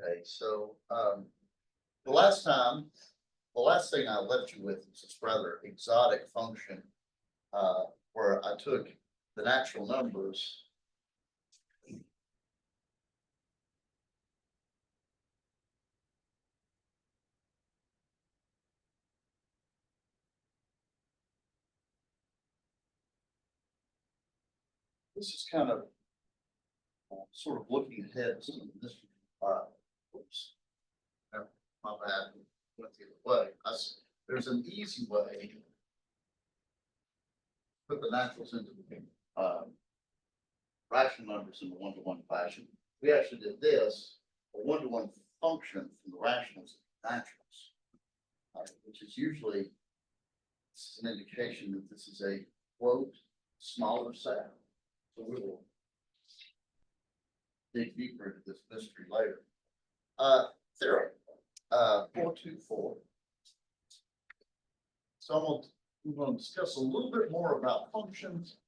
Okay, so the last thing I left you with is this rather exotic function where I took the natural numbers. This is kind of sort of looking ahead to this. Oops. No, my bad. Went the other way. There's an easy way to put the naturals into the rational numbers in the one-to-one fashion. We actually did this, a one-to-one function from the rationals to the naturals, which is usually this is an indication that this is a quote smaller set. So we will dig deeper into this mystery later. Theorem 424. So we're going to discuss a little bit more about functions,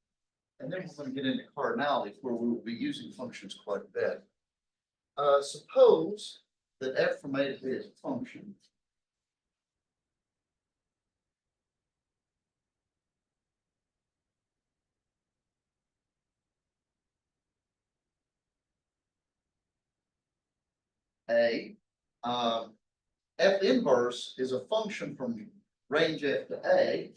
and then we're going to get into cardinality, where we will be using functions quite a bit. Suppose that f from a to b is a function. F inverse is a function from range f to a.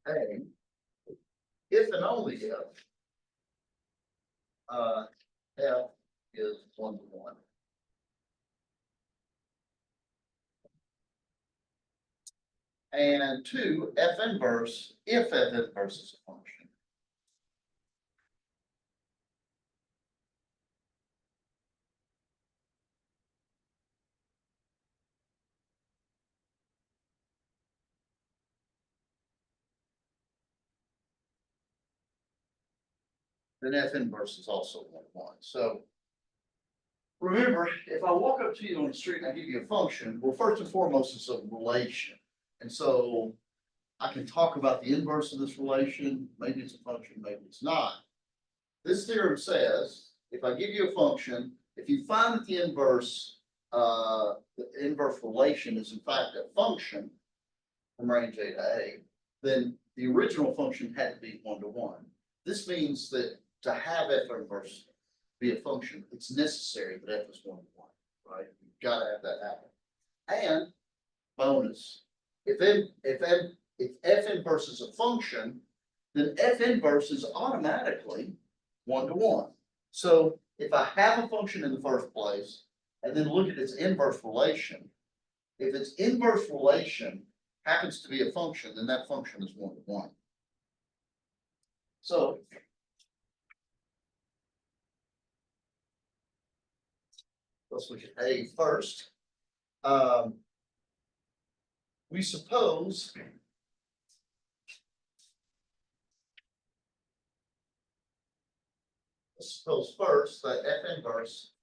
A, if and only if f is 1-to-1. And 2, f inverse, if f inverse is a function. Then f inverse is also 1-to-1. So remember, if I walk up to you on the street and I give you a function, well, first and foremost, it's a relation. And so I can talk about the inverse of this relation. Maybe it's a function, maybe it's not. This theorem says, if I give you a function, if you find that the inverse relation is in fact a function from range A to A, then the original function had to be 1-to-1. This means that to have f inverse be a function, it's necessary that f is 1-to-1, right? You've got to have that happen. And bonus, if f inverse is a function, then f inverse is automatically 1-to-1. So if I have a function in the first place and then look at its inverse relation, if its inverse relation happens to be a function, then that function is 1-to-1. So let's look at A first. We suppose first that f inverse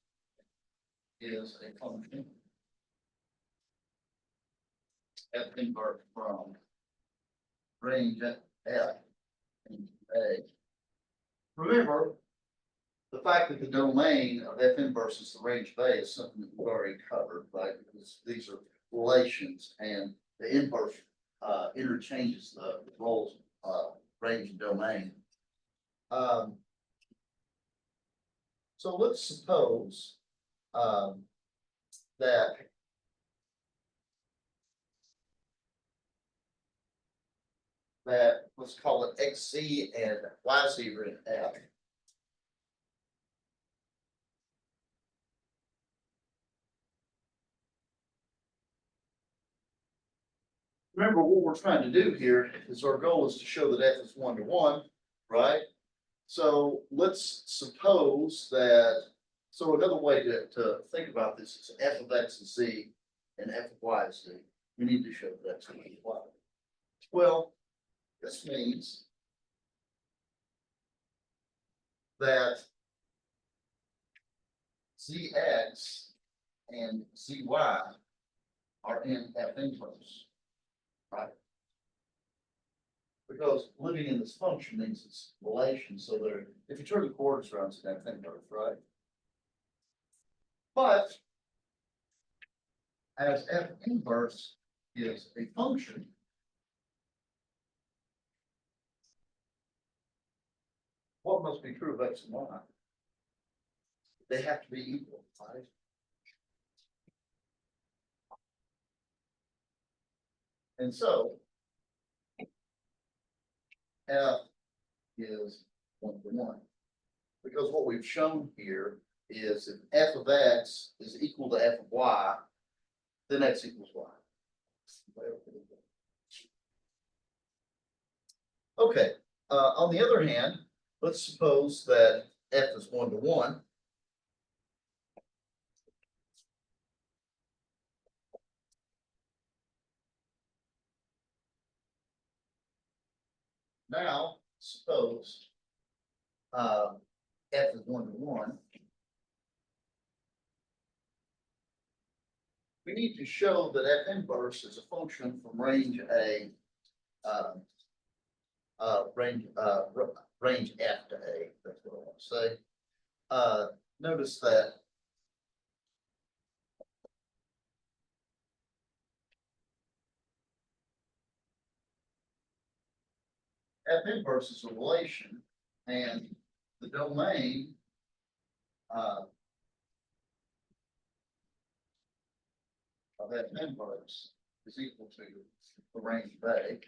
is a function. F inverse from range F and A. Remember, the fact that the domain of f inverse is the range of A is something that we've already covered, right? Because these are relations, and the inverse interchanges the roles of range and domain. So let's suppose that let's call it xz and yz are in F. Remember, what we're trying to do here is our goal is to show that f is 1-to-1, right? So let's suppose that, so another way to think about this is f of x and z and f of y and z. We need to show that x and y. Well, this means that zx and zy are in F inverse, right? Because living in this function means it's relation, so there, if you turn the coordinates around, it's an F inverse, right? But as F inverse is a function, what must be true of X and Y? They have to be equal, right? And so F is 1 to 1. Because what we've shown here is if F of X is equal to F of Y, then X equals Y. Okay, on the other hand, let's suppose that F is 1 to 1. Now, suppose F is 1 to 1. We need to show that F inverse is a function from range A, range F to A. That's what I want to say. Notice that F inverse is a relation, and the domain of F inverse is equal to the range of A.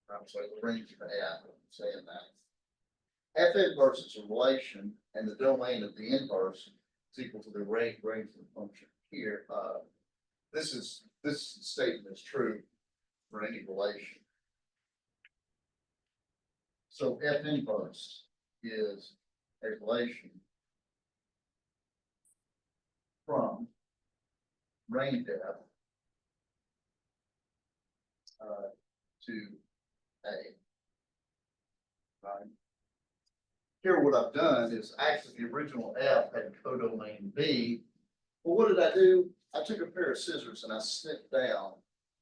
I'm sorry, the range of F, I'm saying that. F inverse is a relation, and the domain of the inverse is equal to the range of the function here. This statement is true for any relation. So F inverse is a relation from range F to A. Right. Here, what I've done is actually the original F had codomain B. Well, what did I do? I took a pair of scissors and I snipped down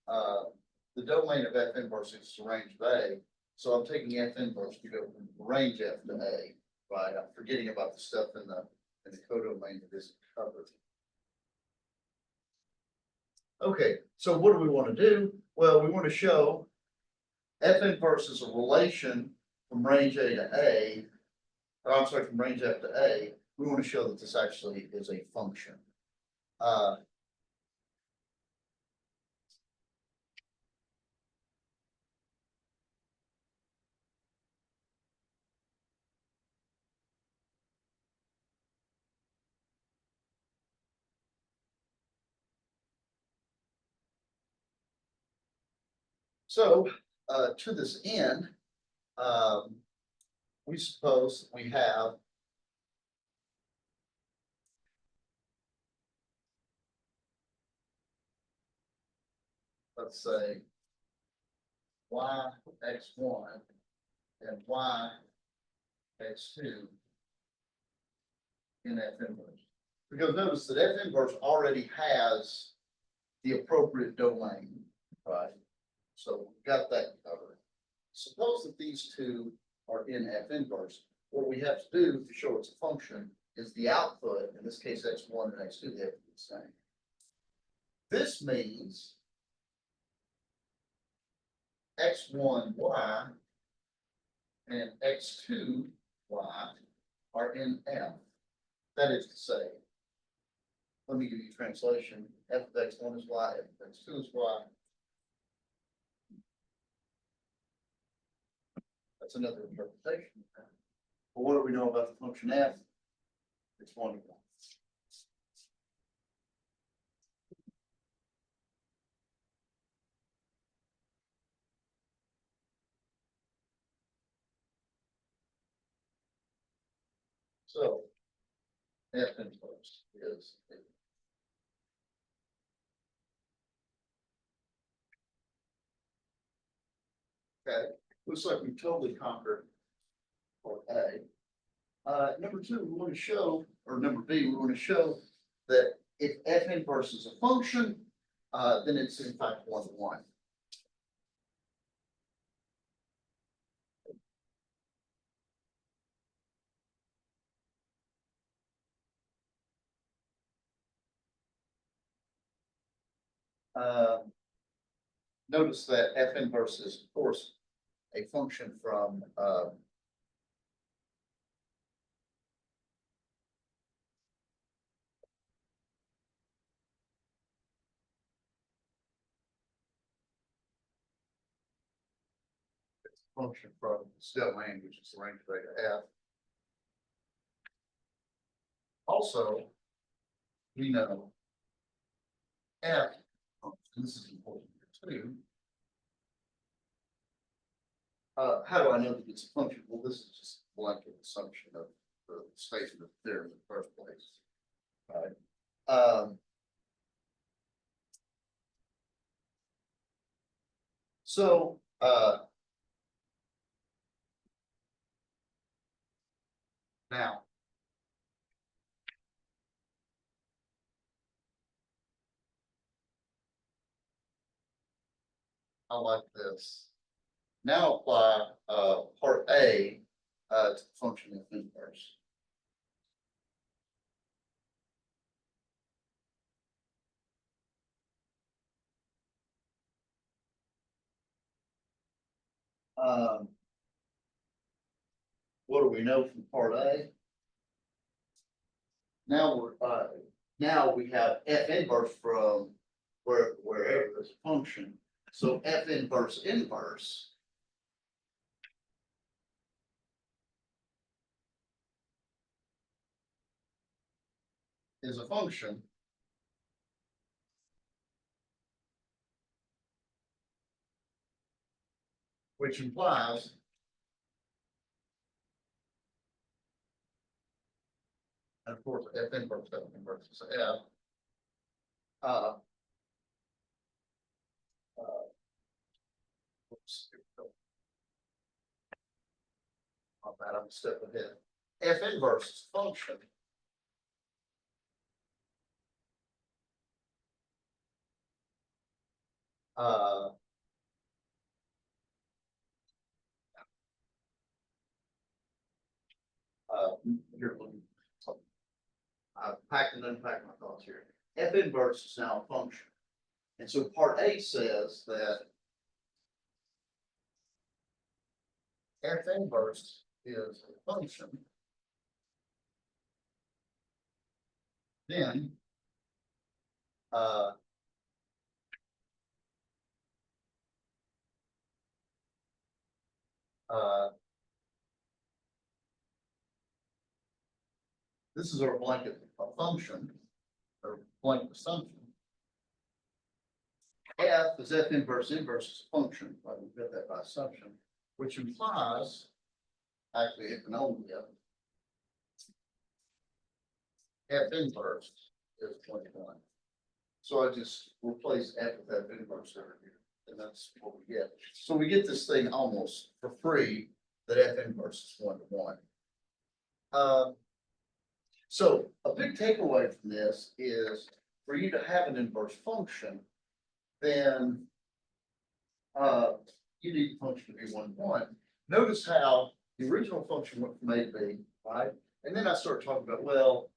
the domain of F inverse is the range of A. So I'm taking F inverse to go from range F to A. Right. I'm forgetting about the stuff in the codomain that isn't covered. Okay, so what do we want to do? Well, we want to show F inverse is a relation from range A to A, or I'm sorry, from range F to A. We want to show that this actually is a function. So to this end, we suppose we have let's say y x1 and y x2 in F inverse. Because notice that F inverse already has the appropriate domain, right? So we've got that covered. Suppose that these two are in F inverse. What we have to do to show it's a function is the output, in this case x1 and x2, they have to be the same. This means x1y and x2y are in F. That is to say, let me give you a translation. F of x1 is y, F of x2 is y. That's another interpretation. But what do we know about the function f? It's 1 to 1. So F inverse is okay. Looks like we totally conquered part A. Number two, we want to show or number B, we want to show that if f inverse is a function, then it's in fact 1 to 1. Notice that f inverse is, of course, a function from function from this domain, which is the range of theta f. Also, we know f, and this is important here too. How do I know that it's a function? Well, this is just a blanket assumption of the statement of the theorem in the first place. Right. So now I like this. Now apply part A to the function of inverse. What do we know from part A? Now we have f inverse from wherever there's a function. So f inverse inverse is a function which implies and of course f inverse is f. Oops, here we go. My bad, I'm a step ahead. F inverse is a function here, I've packed and unpacked my thoughts here. F inverse is now a function. And so part A says that f inverse is a function. Then this is our blanket function or blanket assumption. F is f inverse is a function, right? We got that by assumption, which implies actually it can only f inverse is 21. So I just replace f with f inverse over here, and that's what we get. So we get this thing almost for free that f inverse is 1 to 1. So a big takeaway from this is for you to have an inverse function, then you need the function to be 1 to 1. Notice how the original function went from A to B, right? And then I start talking about, well,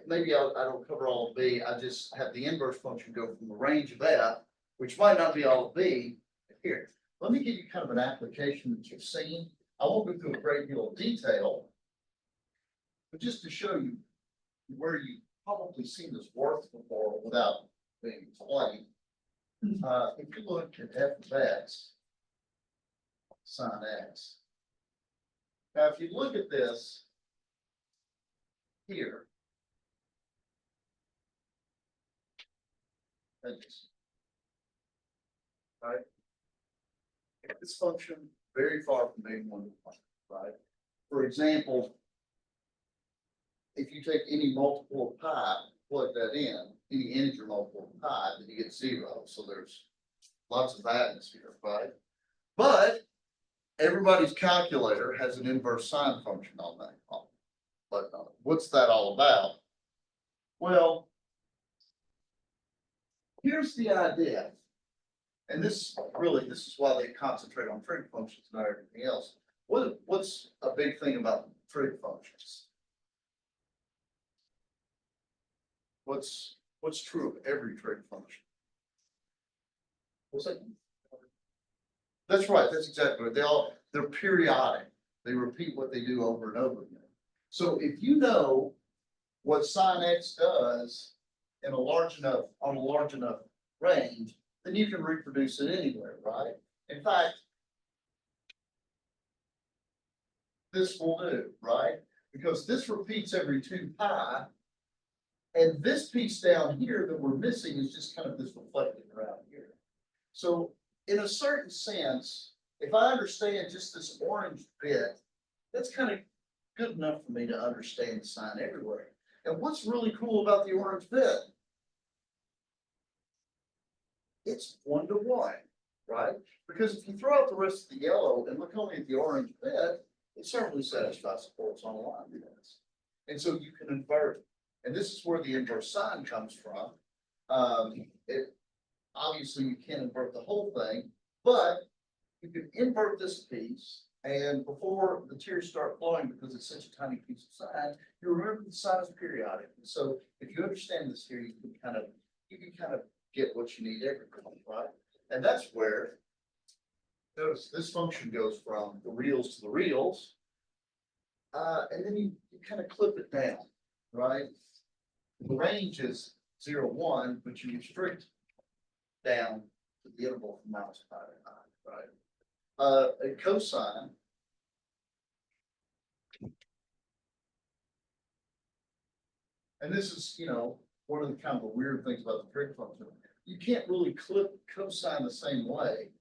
maybe I don't cover all of B. I just have the inverse function go from the range of F, which might not be all of B. Here, let me give you kind of an application that you've seen. I won't go through a great deal of detail, but just to show you where you've probably seen this work before without being explained. If you look at f of x, sine x. Now, if you look at this here, right? This function very far from being 1 to 1, right? For example, if you take any multiple of pi, plug that in, any integer multiple of pi, then you get 0. So there's lots of badness here, right? But everybody's calculator has an inverse sine function on that. But what's that all about? Well, here's the idea. And this is why they concentrate on trig functions and not everything else. What's a big thing about trig functions? What's true of every trig function? What's that? That's right. That's exactly right. They're periodic. They repeat what they do over and over again. So if you know what sine x does on a large enough range, then you can reproduce it anywhere, right? In fact, this will do, right? Because this repeats every 2 pi, and this piece down here that we're missing is just kind of this reflecting around here. So in a certain sense, if I understand just this orange bit, that's kind of good enough for me to understand the sign everywhere. And what's really cool about the orange bit? It's 1-to-1, right? Because if you throw out the rest of the yellow and look only at the orange bit, it certainly satisfies the horizontal line units. And so you can invert it. And this is where the inverse sign comes from. Obviously you can't invert the whole thing, but you can invert this piece, and before the tears start flowing because it's such a tiny piece of sign, you remember the sign is periodic. And so if you understand this here, you can kind of get what you need everywhere, right? And that's where, notice this function goes from the reals to the reals, and then you kind of clip it down, right? The range is 0, 1, but you restrict down to the interval from -pi to 9, right? A cosine and this is, one of the kind of the weird things about the trig function. You can't really clip cosine the same way,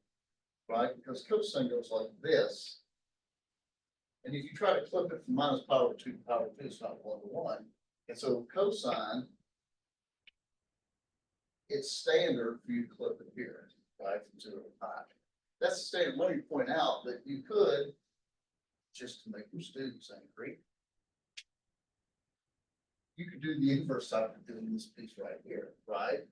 right? Because cosine goes like this. And if you try to clip it from -pi over 2 to the power 2, it's not 1-to-1. And so cosine, it's standard for you to clip it here, right? From 0 to pi. That's the standard. Let me point out that you could, just to make your students angry, you could do the inverse side of doing this piece right here, right?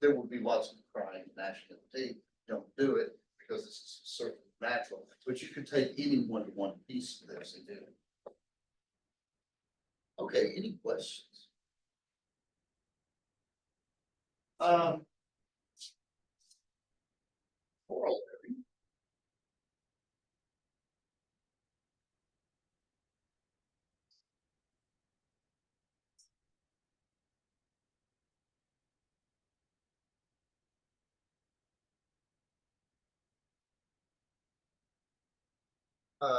There would be lots of crying and gnashing of teeth. Don't do it because this is certainly natural. But you could take any 1-to-1 piece of this and do it. Okay, any questions? Corollary.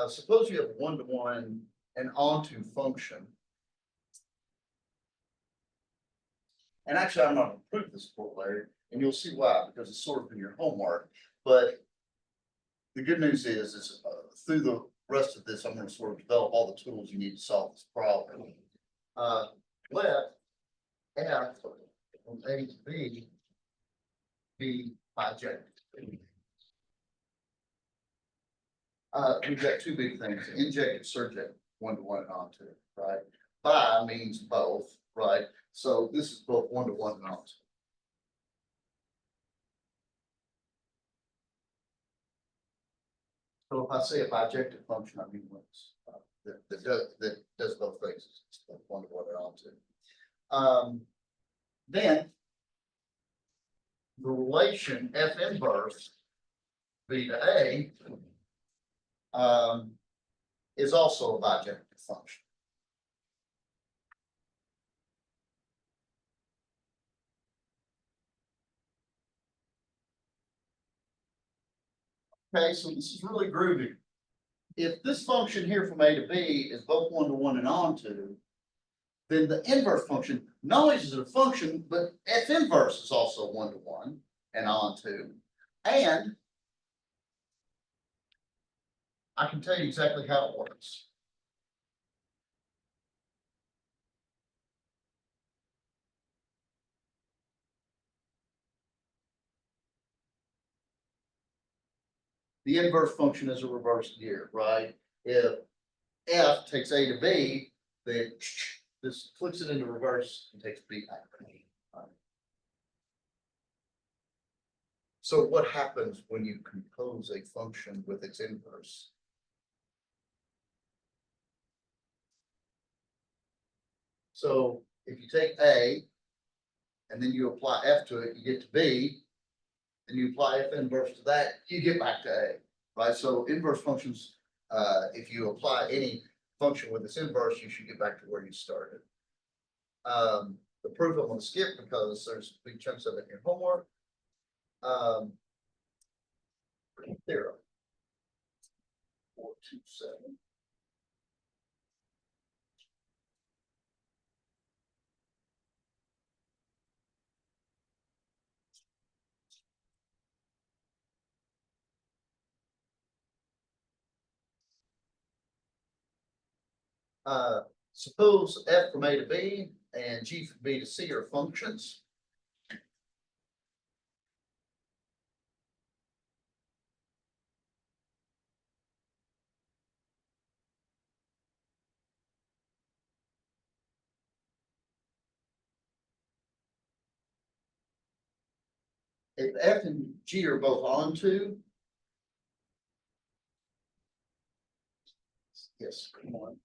Suppose you have 1-to-1 and onto function. And actually, I'm not going to prove this corollary, and you'll see why, because it's sort of in your homework. But the good news is through the rest of this, I'm going to sort of develop all the tools you need to solve this problem. Let F from A to B be bijective. We've got two big things: injective, surjective, 1-to-1 and onto, right? Bi means both, right? So this is both 1-to-1 and onto. So if I say a bijective function, I mean that does both things. It's both 1-to-1 and onto. Then the relation F inverse B to A is also a bijective function. Okay, so this is really groovy. If this function here from A to B is both 1-to-1 and onto, then the inverse function not only is it a function, but F inverse is also 1-to-1 and onto. And I can tell you exactly how it works. The inverse function is a reverse gear, right? If F takes A to B, then this flips it into reverse and takes B back. So what happens when you compose a function with its inverse? So if you take A and then you apply F to it, you get to B, and you apply F inverse to that, you get back to A, right? So inverse functions, if you apply any function with its inverse, you should get back to where you started. The proof I'm gonna skip because there's big chunks of it in your homework. Theorem 427. Suppose F from A to B and G from B to C are functions. If F and G are both onto, yes, come on.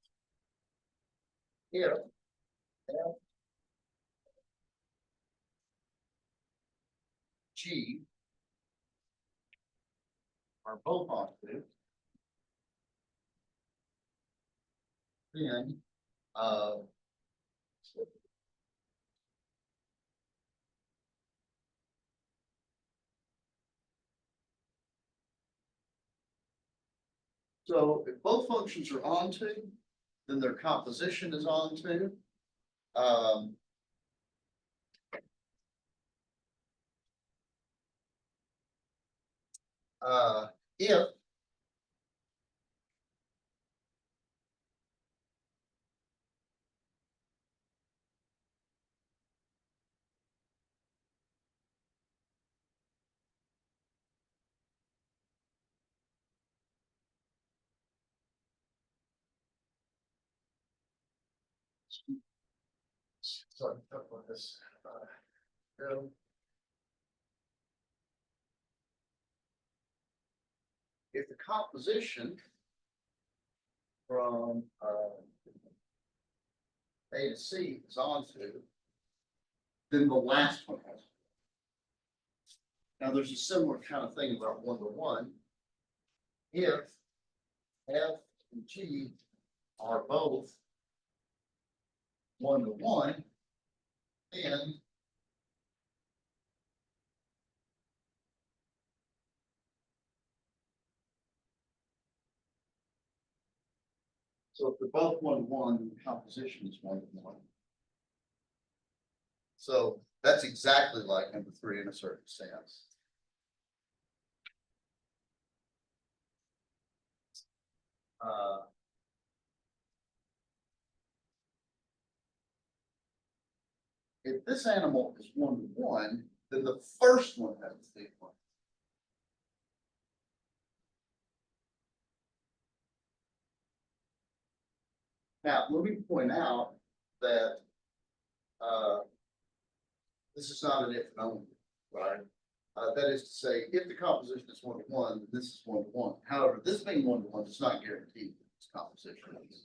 If F, G are both onto, then so if both functions are onto, then their composition is onto. If sorry, about this. So if the composition from A to C is onto, then the last one has. Now there's a similar kind of thing about one-to-one. If F and G are both one-to-one, then so if they're both one-to-one, the composition is one-to-one. So that's exactly like number 3 in a certain sense. If this animal is one-to-one, then the first one has to be one. Now, let me point out that this is not an if and only, right? That is to say, if the composition is one-to-one, then this is one-to-one. However, this being one-to-one does not guarantee that this composition is.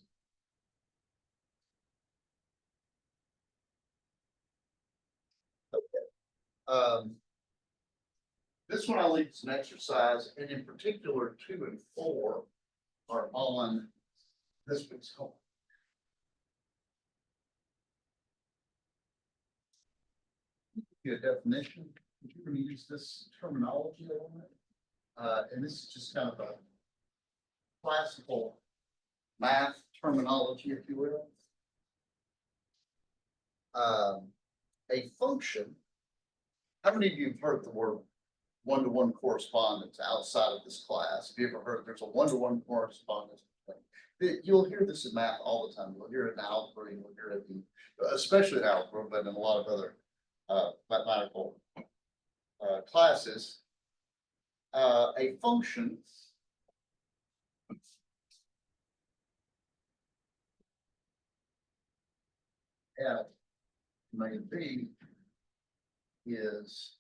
This one I'll leave as an exercise, and in particular, 2 and 4 are on this week's homework. Your definition, if you're going to use this terminology on it, and this is just kind of a classical math terminology, if you will. A function. How many of you have heard the word one-to-one correspondence outside of this class? Have you ever heard there's a one-to-one correspondence? You'll hear this in math all the time. You'll hear it in algebra, you'll hear it in, especially in algebra, but in a lot of other mathematical classes. A function F from A to B is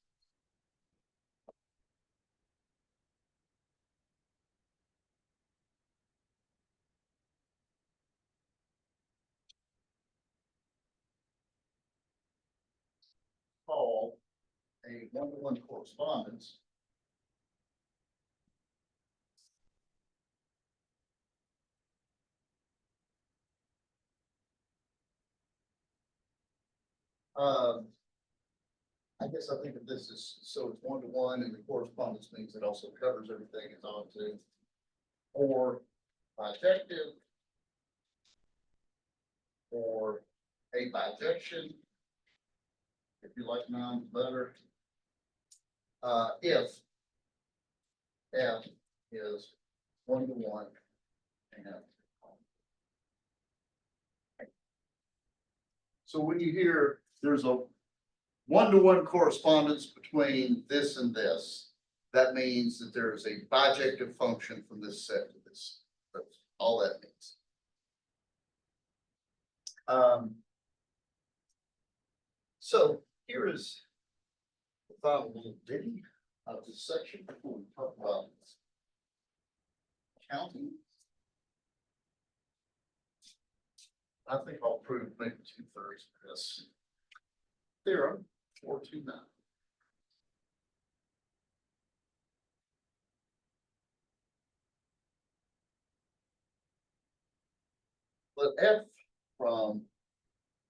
called a one-to-one correspondence. I guess I think of this as, so it's one-to-one and the correspondence means it also covers everything it's on to. Or bijective, or a bijection, if you like nouns better. If F is one-to-one and so when you hear there's a one-to-one correspondence between this and this, that means that there is a bijective function from this set to this. That's all that means. So here is the final little ditty of this section before we talk about counting. I think I'll prove maybe 2/3 of this. Theorem 429. Let F from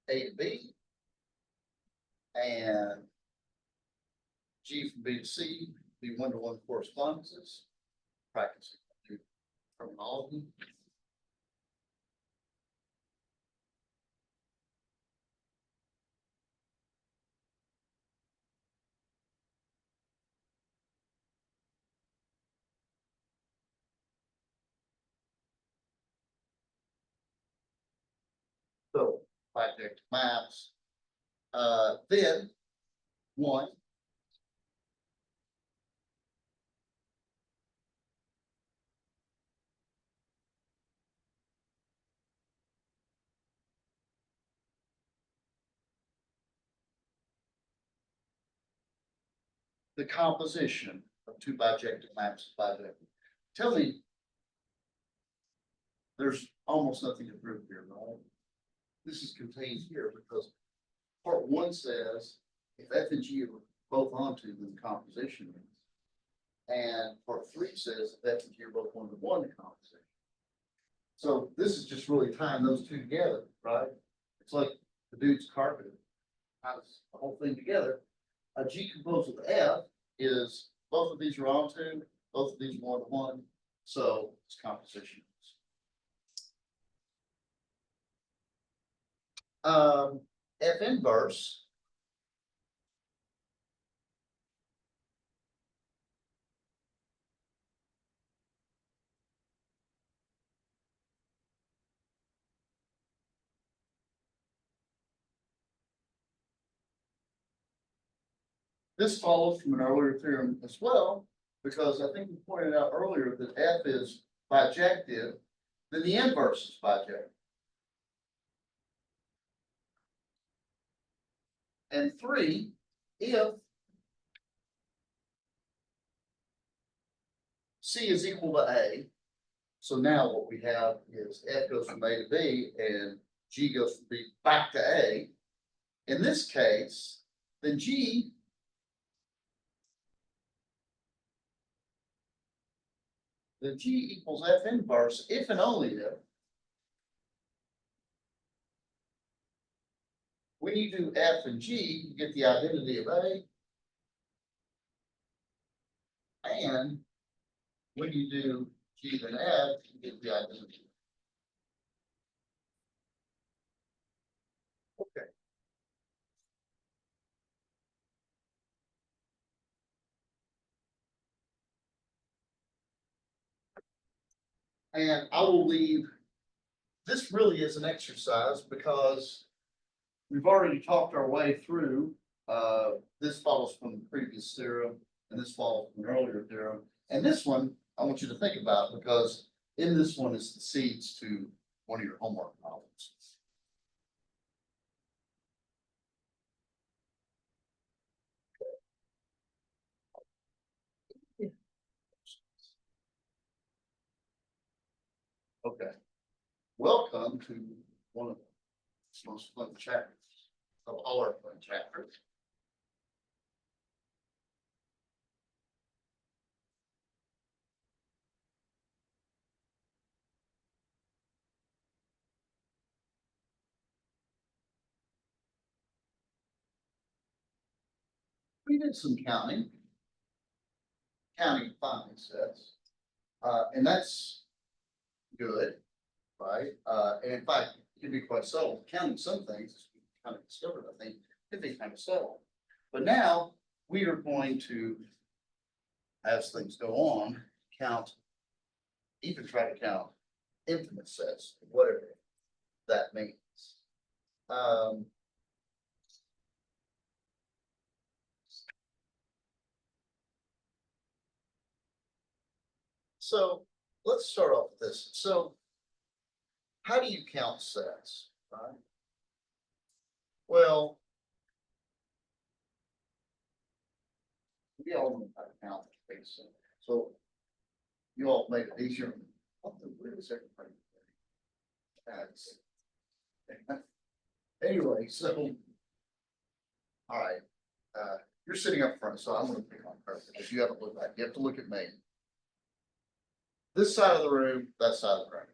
A to B and G from B to C be one-to-one correspondences. Practicing terminology. So bijective maps. Then one. The composition of two bijective maps is bijective. Tell me, there's almost nothing to prove here, right? This is contained here because part one says if F and G are both onto, then the composition is. And part three says if F and G are both one-to-one, the composition. So this is just really tying those two together, right? It's like the dude's carpet. Ties the whole thing together. A G composed of F is both of these are onto, both of these are one-to-one, so it's composition. F inverse this follows from an earlier theorem as well, because I think we pointed out earlier that F is bijective, then the inverse is bijective. And three, if C is equal to A, so now what we have is F goes from A to B and G goes from B back to A. In this case, then G equals F inverse if and only if when you do F and G, you get the identity of A. And when you do G then F, you get the identity. Okay. And I will leave, this really is an exercise because we've already talked our way through, this follows from the previous theorem, and this follows from an earlier theorem. And this one, I want you to think about because in this one is the seeds to one of your homework problems. Okay. Welcome to one of the most fun chapters of all our fun chapters. We did some counting finding sets, and that's good, right? And in fact, it can be quite subtle. Counting some things, as we kind of discovered, I think, can be kind of subtle. But now we are going to, as things go on, even try to count infinite sets, whatever that means. Um, so let's start off with this. So how do you count sets, right? Well, we all know how to count things. So you all made it easier. Where is everybody? Anyway, so, all right, you're sitting up front, so I'm gonna pick on her because you haven't looked back. You have to look at me. This side of the room, that side of the room.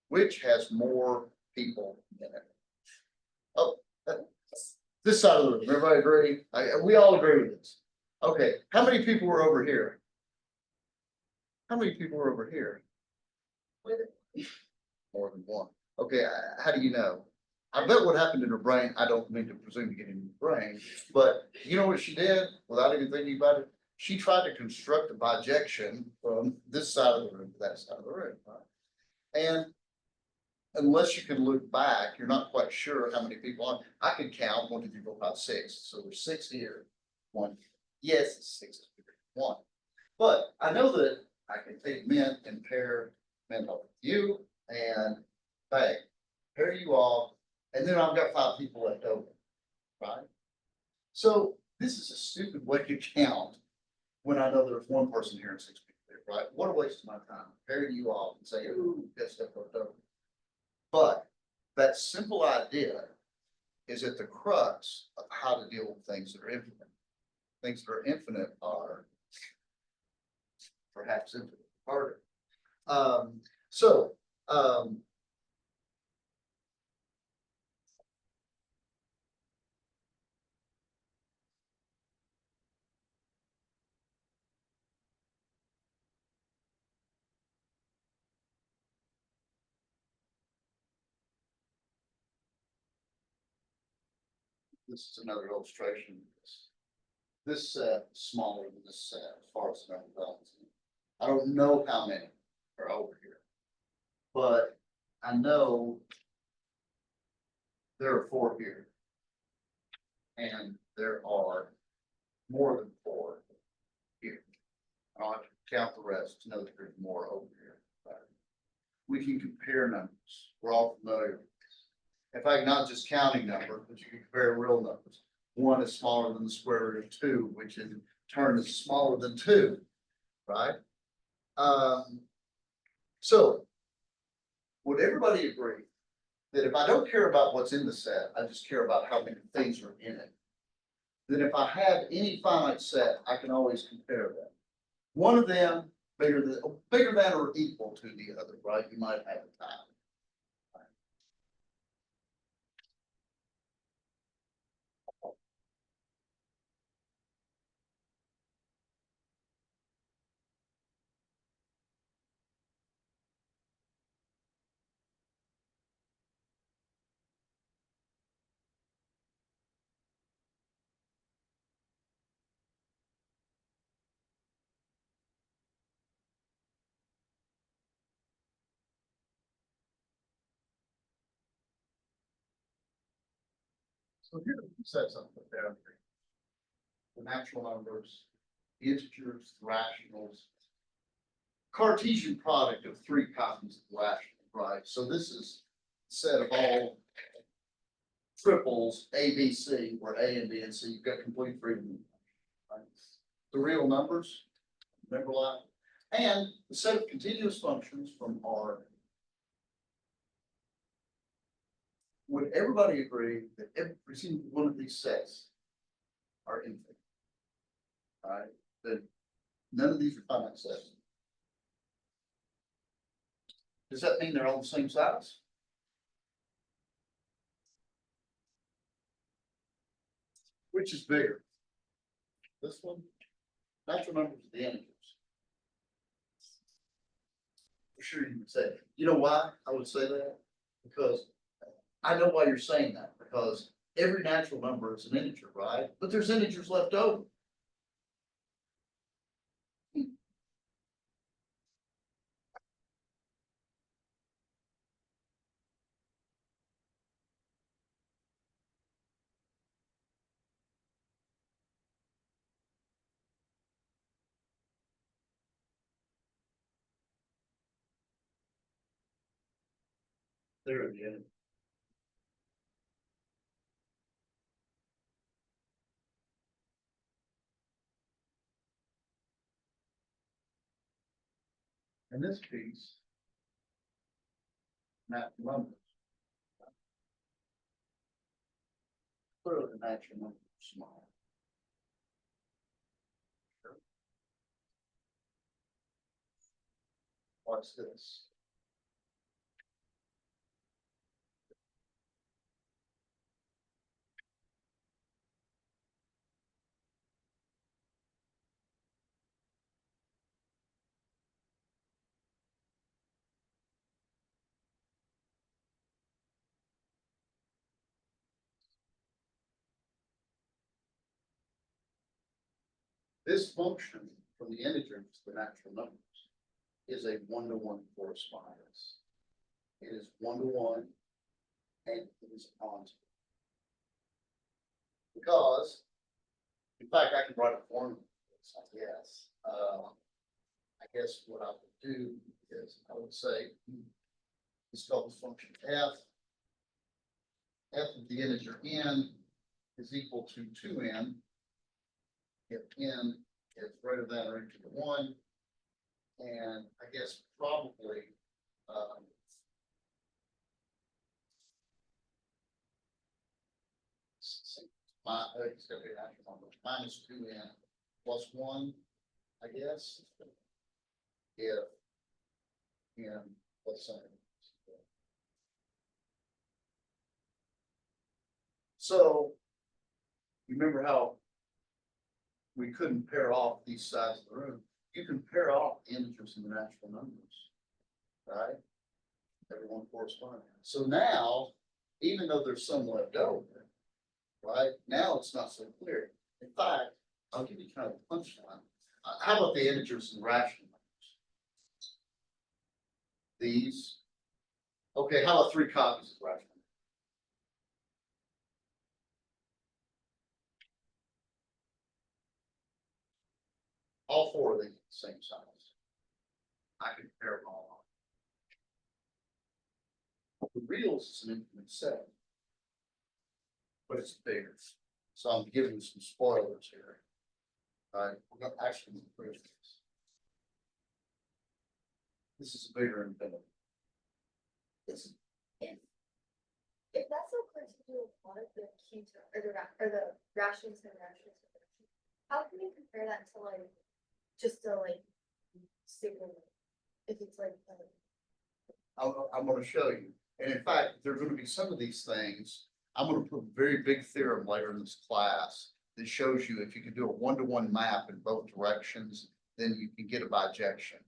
Which has more people in it? Oh, this side of the room. Everybody agree? We all agree with this. Okay, how many people were over here? How many people were over here? More than one. Okay, how do you know? I bet what happened in her brain, I don't mean to presume to get in your brain, but you know what she did without even thinking about it? She tried to construct a bijection from this side of the room to that side of the room, right? And unless you can look back, you're not quite sure how many people are. I could count 1, 2, 3, 4, 5, 6. So there's 6 here. One. Yes, it's 6 is bigger than 1. But I know that I can take men and pair men up with you and bang, pair you off, and then I've got 5 people left over, right? So this is a stupid way to count when I know there's 1 person here and 6 people there, right? What a waste of my time. Pair you off and say, ooh, got stuff left over. But that simple idea is at the crux of how to deal with things that are infinite. Things that are infinite are perhaps infinite harder. So this is another illustration of this. This set is smaller than this set as far as the number of elements. I don't know how many are over here, but I know there are 4 here. And there are more than 4 here. I don't have to count the rest to know that there's more over here. But we can compare numbers. We're all familiar with this. In fact, not just counting numbers, but you can compare real numbers. 1 is smaller than the square root of 2, which in turn is smaller than 2, right? So would everybody agree that if I don't care about what's in the set, I just care about how many things are in it, then if I have any finite set, I can always compare them. One of them bigger than or equal to the other, right? You might have a tie. So here we set something down here. The natural numbers, the integers, the rationals, Cartesian product of 3 copies of the rational, right? So this is a set of all triples, A, B, C, where A and B and C, you've got complete freedom. Right? The real numbers, remember that? And the set of continuous functions from R would everybody agree that every single one of these sets are infinite? All right, that none of these are finite sets. Does that mean they're all the same size? Which is bigger? This one? Natural numbers are the integers. For sure you would say. You know why I would say that? Because I know why you're saying that, because every natural number is an integer, right? But there's integers left over. There again. And this piece, natural numbers. Clearly the natural numbers are small. Watch this. This function from the integers to the natural numbers is a one-to-one correspondence. It is one-to-one and it is onto. Because, in fact, I can write a formula for this, I guess. I guess what I would do is I would say let's call this function f. F of the integer n is equal to 2n if n is greater than or equal to 1. And I guess probably it's going to be an actual number minus 2n plus 1, I guess, if n plus something. So remember how we couldn't pair off these sides of the room? You can pair off integers and the natural numbers, right? Everyone corresponds. So now, even though there's some left over, right? Now it's not so clear. In fact, I'll give you kind of a punchline. How about the integers and rational numbers? These. Okay, how about 3 copies of rational? All 4 of these are the same size. I can pair them all off. The reals is an infinite set, but it's bigger. So I'm giving you some spoilers here. All right, we're going to actually prove this. This is a bigger infinity. This is If that's so clear to do with one of the key term or the rations and rations, how can you compare that to like just a like signal? If it's like I'm going to show you. And in fact, there are going to be some of these things. I'm going to put a very big theorem later in this class that shows you if you can do a one-to-one map in both directions, then you can get a bijection.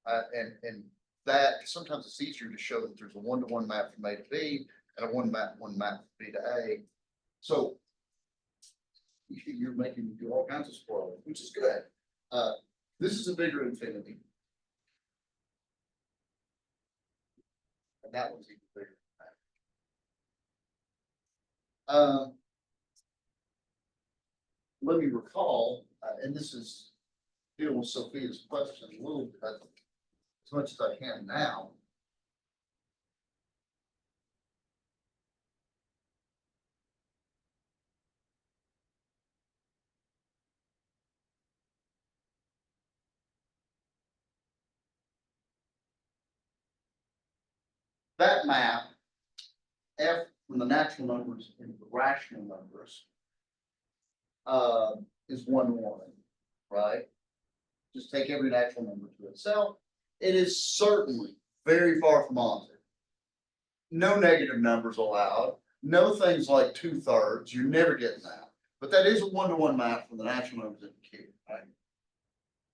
And that sometimes it's easier to show that there's a one-to-one map from A to B and a one map from B to A. So you're making me do all kinds of spoilers, which is good. This is a bigger infinity. And that one's even bigger. Let me recall, and this is dealing with Sophia's question a little bit, as much as I can now. That map, F from the natural numbers into the rational numbers is 1 to 1, right? Just take every natural number to itself. It is certainly very far from onto. No negative numbers allowed. No things like 2/3. You're never getting that. But that is a 1 to 1 map from the natural numbers into Q, right?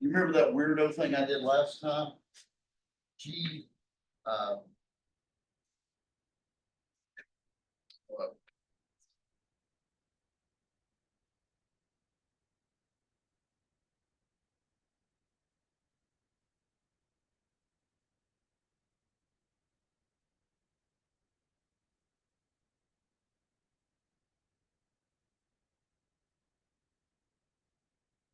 You remember that weirdo thing I did last time? G, well,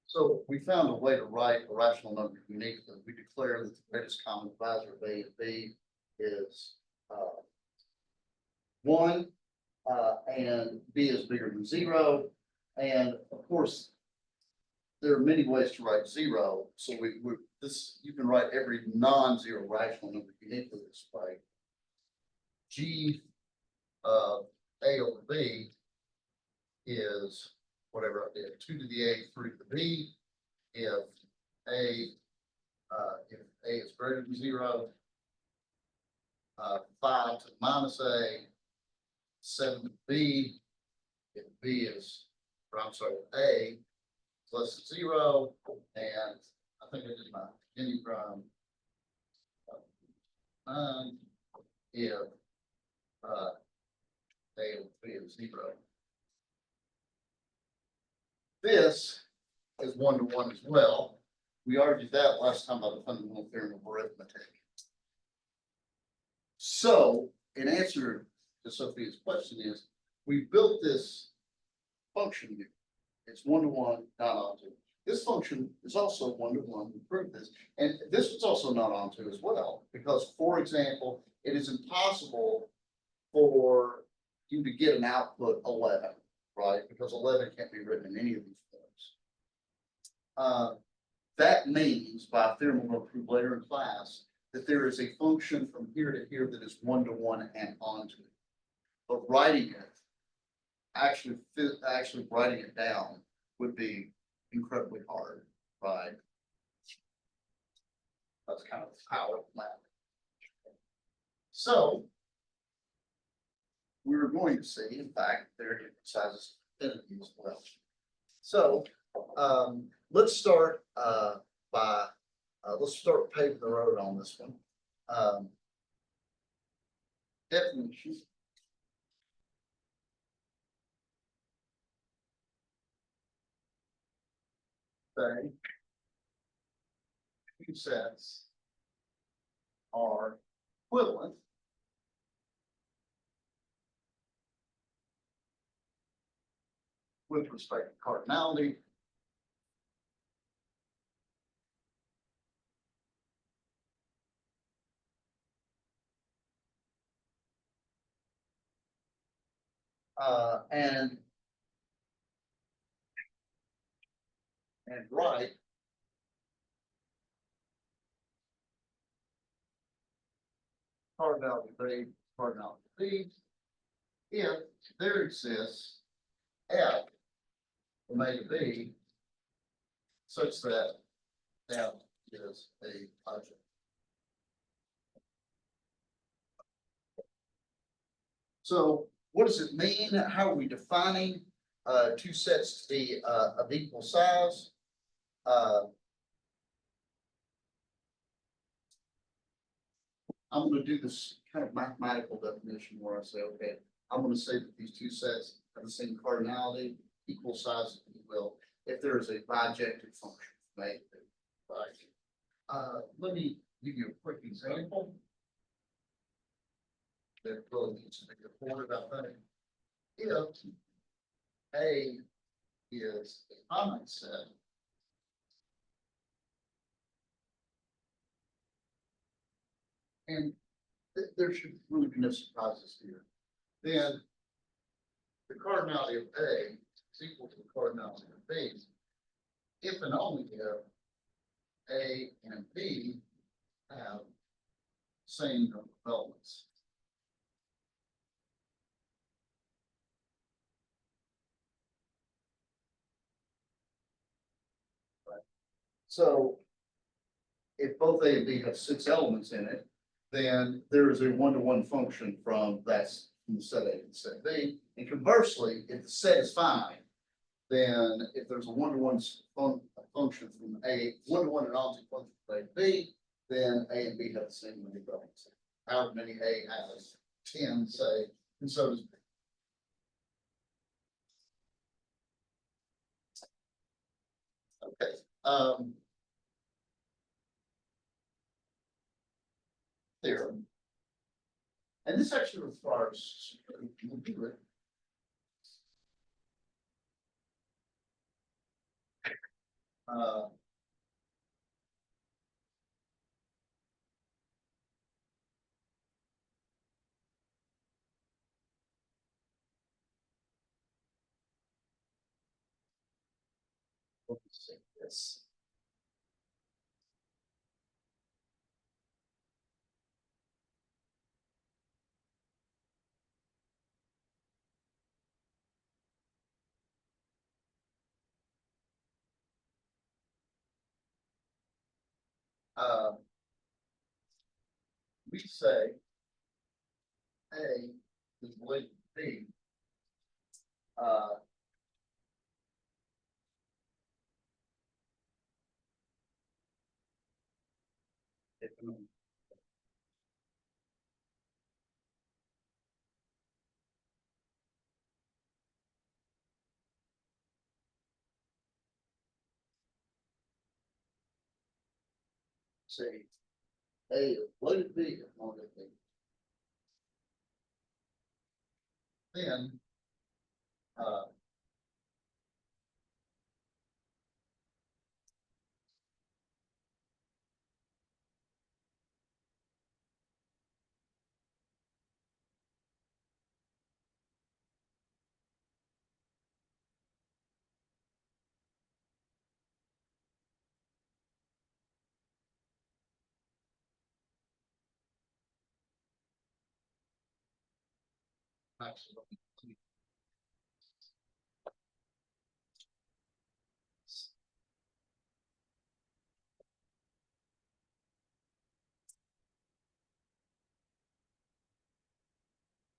so we found a way to write a rational number uniquely. We declare that the greatest common divisor of A and B is 1, and B is bigger than 0. And of course, there are many ways to write 0. So you can write every non-zero rational number uniquely this way. G of A over B is whatever I did, 2 to the A, 3 to the B. If A is greater than 0, 5 to the minus A, 7 to B. If B is, or I'm sorry, A is less than 0, and I think I did my any from if A over B is 0. This is 1 to 1 as well. We argued that last time about the fundamental theorem of arithmetic. So, in answer to Sophia's question is, we built this function here. It's 1 to 1, not onto. This function is also 1 to 1. We proved this, and this was also not onto as well, because, for example, it is impossible for you to get an output 11, right? Because 11 can't be written in any of these forms. That means, by a theorem we'll prove later in class, that there is a function from here to here that is 1 to 1 and onto. But writing it, actually writing it down would be incredibly hard, right? That's kind of the power of math. So we were going to see, in fact, there it emphasizes infinity as well. So let's start let's start paving the road on this one. Definition. Say two sets are equivalent with respect to cardinality. And right cardinality B, cardinality B, if there exists F from A to B such that F is a object. So what does it mean? How are we defining two sets to be of equal size? I'm going to do this kind of mathematical definition where I say, okay, I'm going to say that these two sets have the same cardinality, equal size, if you will, if there is a bijective function, right? Let me give you a quick example that really needs to be reported about that. If A is a finite set, and there should really be no surprises here, then the cardinality of A is equal to the cardinality of B if and only if A and B have same number of elements. So if both A and B have 6 elements in it, then there is a one-to-one function from from the set A to the set B. And conversely, if the set is 5, then if there's a one-to-one function from A, one-to-one and object function from A to B, then A and B have the same many elements. However many A has 10, say, and so does B. Okay. Theorem. And this actually requires. Uh, let me see this. Uh, we say A is related to B. If say A is related to B, if not to B. Then uh, actually,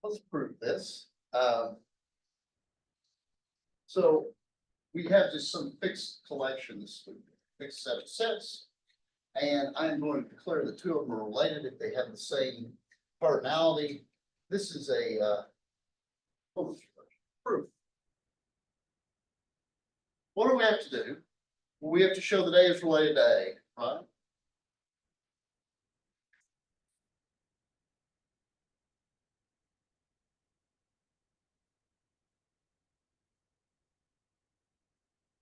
let's prove this. So we have just some fixed collections, fixed set of sets. And I'm going to declare the two of them are related if they have the same cardinality. This is a proof. What do we have to do? Well, we have to show that A is related to A, right?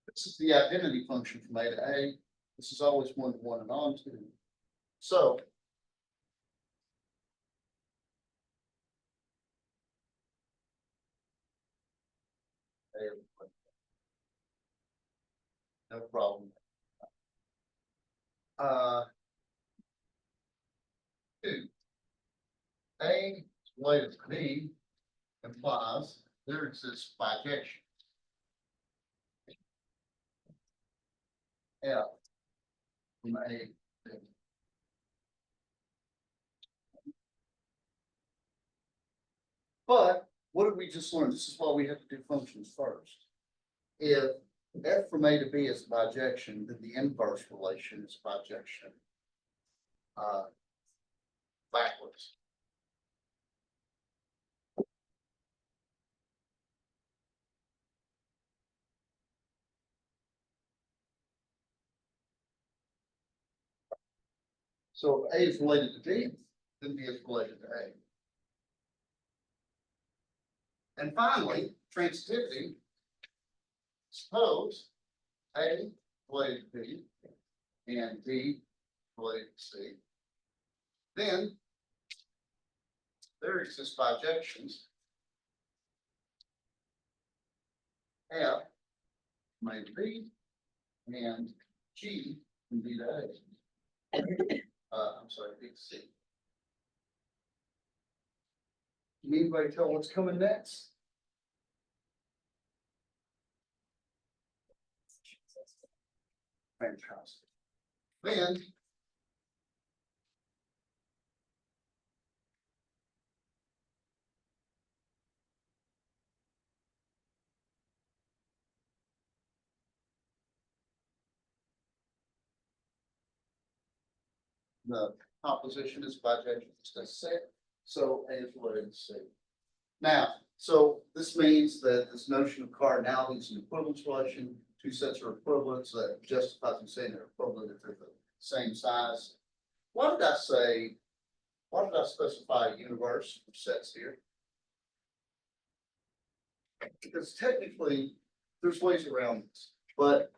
This is the identity function from A to A. This is always one to one and on to. So no problem. Two. A is related to B implies there exists bijection. F from A to B. But what did we just learn? This is why we have to do functions first. If F from A to B is bijection, then the inverse relation is bijection backwards. So if A is related to B, then B is related to A. And finally, transitivity. Suppose A related to B and B related to C. Then there exist bijections F from A to B and G from B to A. I'm sorry, B to C. Can anybody tell what's coming next? Fantastic. Then the composition is bijections to set, so as what it is. Now, so this means that this notion of cardinality is an equivalence relation, two sets are equivalents, that justifies me saying they're equivalent if they're the same size. Why did I specify a universe of sets here? Because technically, there's ways around this, but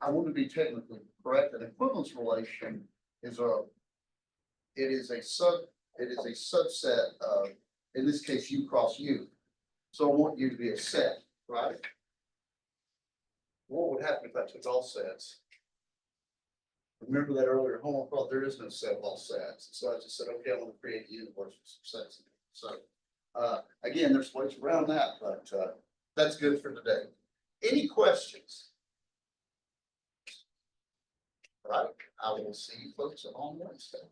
I want to be technically correct. An equivalence relation is it is a subset of, in this case, U cross U. So I want U to be a set, right? What would happen if I took all sets? Remember that earlier homework, well, there is no set of all sets. So I just said, okay, I want to create a universe with some sets. So again, there's ways around that, but that's good for today. Any questions? All right, I will see you folks on Wednesday.